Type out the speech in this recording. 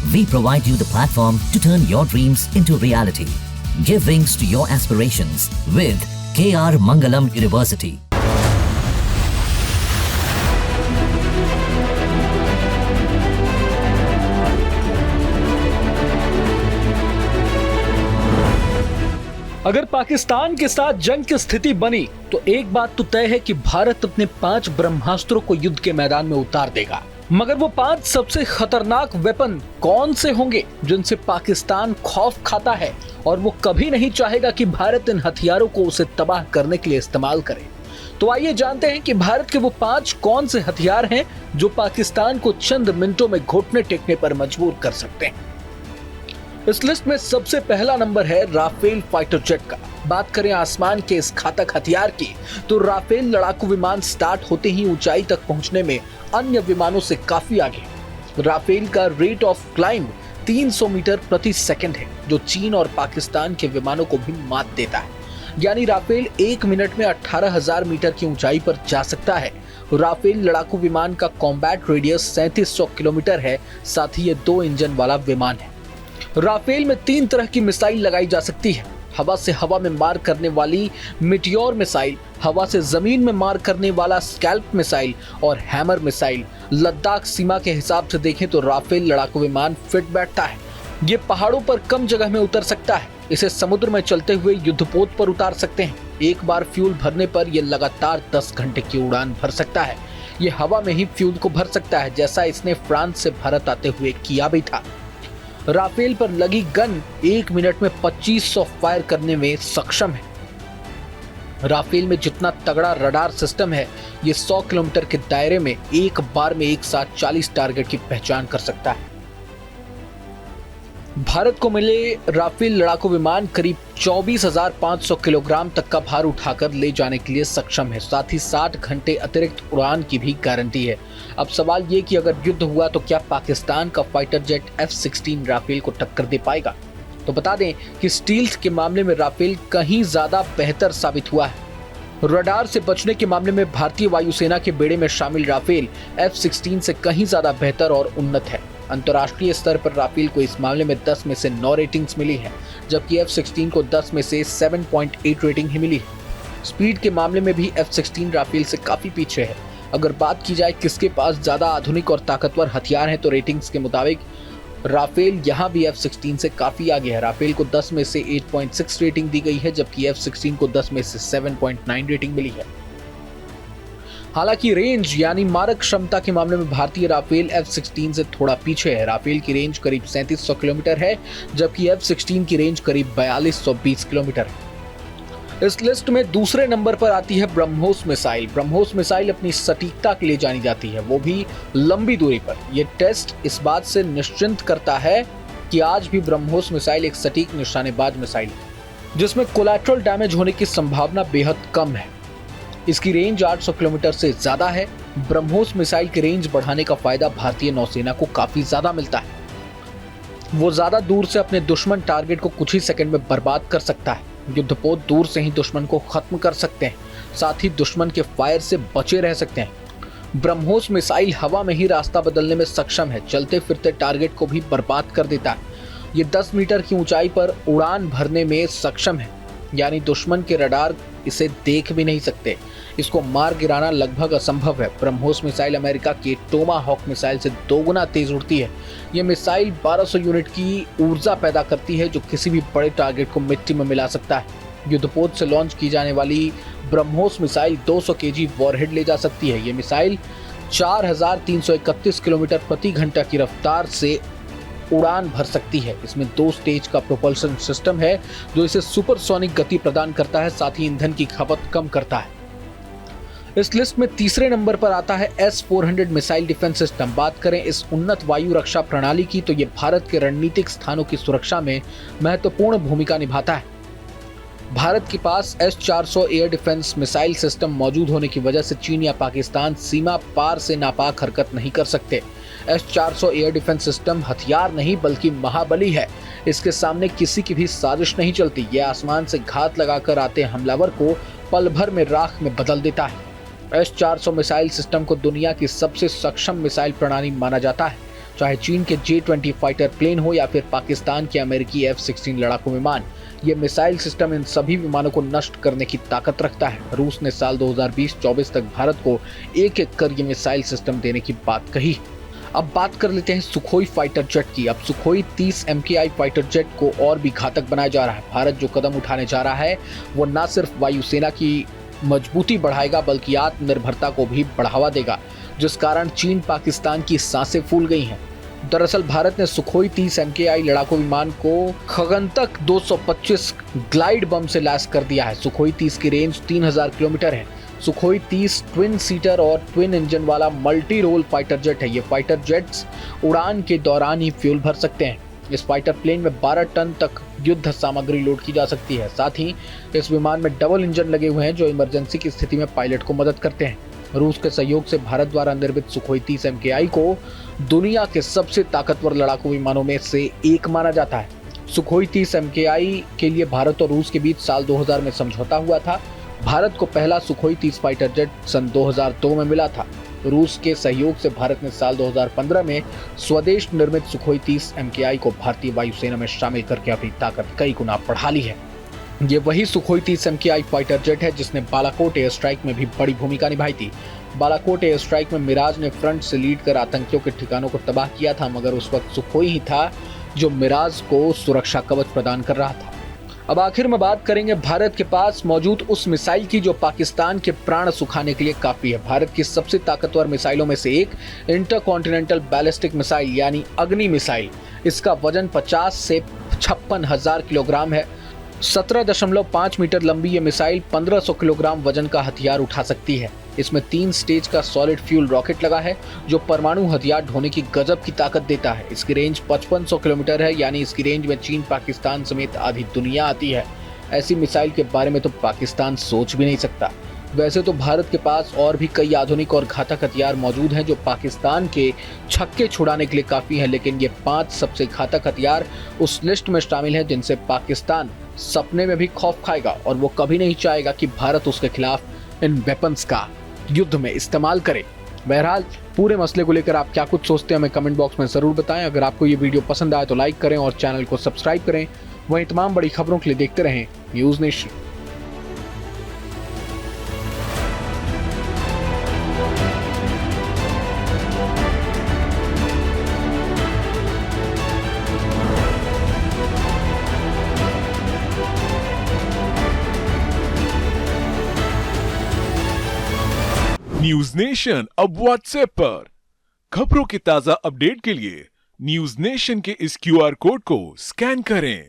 We provide you the platform to turn your dreams into reality. Give wings to your aspirations with KR Mangalam University. अगर पाकिस्तान के साथ जंग की स्थिति बनी तो एक बात तो तय है कि भारत अपने 5 ब्रह्मास्त्रों को युद्ध के मैदान में उतार देगा। मगर वो 5 सबसे खतरनाक वेपन कौन से होंगे जिनसे पाकिस्तान खौफ खाता है और वो कभी नहीं चाहेगा कि भारत इन हथियारों को उसे तबाह करने के लिए इस्तेमाल करे। तो आइए जानते हैं कि भारत के वो 5 कौन से हथियार हैं जो पाकिस्तान को चंद मिनटों में घुटने टेकने पर मजबूर कर सकते हैं। इस लिस्ट में सबसे पहला नंबर है राफेल फाइटर जेट का। बात करें आसमान के इस घातक हथियार की तो राफेल लड़ाकू विमान स्टार्ट होते ही ऊंचाई तक पहुंचने में अन्य विमानों से काफी आगे। राफेल का रेट ऑफ क्लाइंब 300 मीटर प्रति सेकंड है, जो चीन और पाकिस्तान के विमानों को भी मात देता है। यानी राफेल 1 मिनट में 18,000 मीटर की ऊंचाई पर जा सकता है। राफेल लड़ाकू विमान का कॉम्बैट रेडियस 3700 किलोमीटर है। साथ ही ये 2 इंजन वाला विमान है। राफेल में 3 तरह की मिसाइल लगाई जा सकती है। हवा से हवा में मार करने वाली मिटियोर मिसाइल, हवा से जमीन में मार करने वाला स्कैल्प मिसाइल और हैमर मिसाइल। लद्दाख सीमा के हिसाब से देखें तो राफेल लड़ाकू विमान फिट बैठता है। ये पहाड़ों पर कम जगह में उतर सकता है। इसे समुद्र में चलते हुए युद्धपोत पर उतार सकते हैं। एक बार फ्यूल भरने पर यह लगातार 10 घंटे की उड़ान भर सकता है। ये हवा में ही फ्यूल को भर सकता है, जैसा इसने फ्रांस से भारत आते हुए किया भी था। राफेल पर लगी गन 1 मिनट में 2500 फायर करने में सक्षम है। राफेल में जितना तगड़ा रडार सिस्टम है, ये 100 किलोमीटर के दायरे में एक बार में एक साथ 40 टारगेट की पहचान कर सकता है। भारत को मिले राफेल लड़ाकू विमान करीब 24,500 किलोग्राम तक का भार उठाकर ले जाने के लिए सक्षम है। साथ ही 60 घंटे अतिरिक्त उड़ान की भी गारंटी है। अब सवाल ये कि अगर युद्ध हुआ तो क्या पाकिस्तान का फाइटर जेट F-16 राफेल को टक्कर दे पाएगा? तो बता दें कि स्टील्थ के मामले में राफेल कहीं ज्यादा बेहतर साबित हुआ है। रडार से बचने के मामले में भारतीय वायुसेना के बेड़े में शामिल राफेल F-16 से कहीं ज्यादा बेहतर और उन्नत है। अंतर्राष्ट्रीय स्तर पर राफेल को इस मामले में 10 में से 9 रेटिंग्स मिली है, जबकि F-16 को 10 में से 7.8 रेटिंग ही मिली है। स्पीड के मामले में भी F-16 राफेल से काफी पीछे है। अगर बात की जाए किसके पास ज्यादा आधुनिक और ताकतवर हथियार हैं, तो रेटिंग्स के मुताबिक राफेल यहाँ भी F-16 से काफी आगे है। राफेल को 10 में से 8.6 रेटिंग दी गई है, जबकि F-16 को 10 में से 7.9 रेटिंग मिली है। हालांकि रेंज यानी मारक क्षमता के मामले में भारतीय राफेल F-16 से थोड़ा पीछे है। राफेल की रेंज करीब 3700 किलोमीटर है, जबकि F-16 की रेंज करीब 4220 किलोमीटर है। इस लिस्ट में दूसरे नंबर पर आती है ब्रह्मोस मिसाइल। ब्रह्मोस मिसाइल अपनी सटीकता के लिए जानी जाती है, वो भी लंबी दूरी पर। यह टेस्ट इस बात से निश्चिंत करता है कि आज भी ब्रह्मोस मिसाइल एक सटीक निशानेबाज मिसाइल है, जिसमें कोलैटरल डैमेज होने की संभावना बेहद कम है। इसकी रेंज 800 किलोमीटर से ज्यादा है। ब्रह्मोस मिसाइल की रेंज बढ़ाने का फायदा भारतीय नौसेना को काफी ज्यादा मिलता है। वो ज्यादा दूर से अपने दुश्मन टारगेट को कुछ ही सेकंड में बर्बाद कर सकता है। युद्धपोत दूर से ही दुश्मन को खत्म कर सकते हैं, साथ ही दुश्मन के फायर से बचे रह सकते हैं। ब्रह्मोस मिसाइल हवा में ही रास्ता बदलने में सक्षम है, चलते फिरते टारगेट को भी बर्बाद कर देता है। ये 10 मीटर की ऊंचाई पर उड़ान भरने में सक्षम है, यानी दुश्मन के रडार इसे देख भी नहीं सकते। इसको मार गिराना लगभग असंभव है। ब्रह्मोस मिसाइल अमेरिका के टोमाहॉक मिसाइल से 2 गुना तेज उड़ती है। यह मिसाइल 1200 यूनिट की ऊर्जा पैदा करती है, जो किसी भी बड़े टारगेट को मिट्टी में मिला सकता है। युद्धपोत से लॉन्च की जाने वाली ब्रह्मोस मिसाइल 200 केजी वॉरहेड ले जा सकती है। यह मिसाइल 4331 किलोमीटर प्रति घंटा की रफ्तार से उड़ान भर सकती है। इसमें 2 स्टेज का प्रोपल्शन सिस्टम है, जो इसे सुपरसोनिक गति प्रदान करता है, साथ ही ईंधन की खपत कम करता है। इस लिस्ट में तीसरे नंबर पर आता है S-400 मिसाइल डिफेंस सिस्टम। बात करें इस उन्नत वायु रक्षा प्रणाली की तो ये भारत के रणनीतिक स्थानों की सुरक्षा में महत्वपूर्ण भूमिका निभाता है। भारत के पास S-400 air defence missile system मौजूद होने की वजह से चीन या पाकिस्तान सीमा पार से नापाक हरकत नहीं कर सकते। S-400 एयर डिफेंस सिस्टम हथियार नहीं बल्कि महाबली है। इसके सामने किसी की भी साजिश नहीं चलती। यह आसमान से घात लगाकर आते हमलावर को पल भर में राख में बदल देता है। S-400 मिसाइल सिस्टम को दुनिया की सबसे सक्षम मिसाइल प्रणाली माना जाता है। चाहे चीन के J-20 फाइटर प्लेन हो या फिर पाकिस्तान के अमेरिकी F-16 लड़ाकू विमान। ये मिसाइल सिस्टम इन सभी विमानों को नष्ट करने की ताकत रखता है। रूस ने साल 2020-24 तक भारत को एक-एक कर ये मिसाइल सिस्टम देने की बात कही। अब बात कर लेते हैं सुखोई फाइटर जेट की। अब सुखोई 30 MKI फाइटर जेट को और भी घातक बनाया जा रहा है। भारत जो कदम उठाने जा रहा है वो न सिर्फ वायुसेना की मजबूती बढ़ाएगा बल्कि आत्मनिर्भरता को भी बढ़ावा देगा, जिस कारण चीन पाकिस्तान की सांसें फूल गई हैं। दरअसल भारत ने सुखोई 30 MKI लड़ाकू विमान को खगंतक 225 ग्लाइड बम से लैस कर दिया है। सुखोई 30 की रेंज 3000 किलोमीटर है। सुखोई 30 ट्विन सीटर और ट्विन इंजन वाला मल्टी रोल फाइटर जेट है। ये फाइटर जेट्स उड़ान के दौरान ही फ्यूल भर सकते हैं। इस फाइटर प्लेन में 12 टन तक युद्ध सामग्री लोड की जा सकती है। साथ ही इस विमान में डबल इंजन लगे हुए हैं जो इमरजेंसी की स्थिति में पायलट को मदद करते हैं। रूस के सहयोग से भारत द्वारा निर्मित सुखोई 30 MKI को दुनिया के सबसे ताकतवर लड़ाकू विमानों में से एक माना जाता है। सुखोई 30 MKI के लिए भारत और रूस के बीच साल 2000 में समझौता हुआ था। भारत को पहला सुखोई 30 फाइटर जेट सन 2002 में मिला था। रूस के सहयोग से भारत ने साल 2015 में स्वदेश निर्मित सुखोई 30 MKI को भारतीय वायुसेना में शामिल करके अपनी ताकत कई गुना बढ़ा ली है। ये वही सुखोई 30 MKI फाइटर जेट है जिसने बालाकोट एयर स्ट्राइक में भी बड़ी भूमिका निभाई थी। बालाकोट एयर स्ट्राइक में मिराज ने फ्रंट से लीड कर आतंकियों के ठिकानों को तबाह किया था, मगर उस वक्त सुखोई ही था जो मिराज को सुरक्षा कवच प्रदान कर रहा था। अब आखिर में बात करेंगे भारत के पास मौजूद उस मिसाइल की जो पाकिस्तान के प्राण सुखाने के लिए काफी है। भारत की सबसे ताकतवर मिसाइलों में से एक इंटरकॉन्टिनेंटल बैलिस्टिक मिसाइल यानी अग्नि मिसाइल। इसका वजन 50 से 56,000 किलोग्राम है। 17.5 मीटर लंबी ये मिसाइल 1500 किलोग्राम वजन का हथियार उठा सकती है। इसमें 3 स्टेज का सॉलिड फ्यूल रॉकेट लगा है जो परमाणु हथियार ढोने की गजब की ताकत देता है। इसकी रेंज 5500 किलोमीटर है, यानी इसकी रेंज में चीन पाकिस्तान समेत आधी दुनिया आती है। ऐसी मिसाइल के बारे में तो पाकिस्तान सोच भी नहीं सकता। वैसे तो भारत के पास और भी कई आधुनिक और घातक हथियार मौजूद हैं जो पाकिस्तान के छक्के छुड़ाने के लिए काफी हैं, लेकिन ये 5 सबसे घातक हथियार उस लिस्ट में शामिल हैं जिनसे पाकिस्तान सपने में भी खौफ खाएगा और वो कभी नहीं चाहेगा कि भारत उसके खिलाफ इन वेपन्स का युद्ध में इस्तेमाल करे। बहरहाल पूरे मसले को लेकर आप क्या कुछ सोचते हैं हमें कमेंट बॉक्स में जरूर बताएं। अगर आपको ये वीडियो पसंद आए तो लाइक करें और चैनल को सब्सक्राइब करें। वहीं तमाम बड़ी खबरों के लिए देखते रहें न्यूज़ नेशन। न्यूज नेशन अब व्हाट्सएप पर खबरों के ताजा अपडेट के लिए न्यूज नेशन के इस QR कोड को स्कैन करें।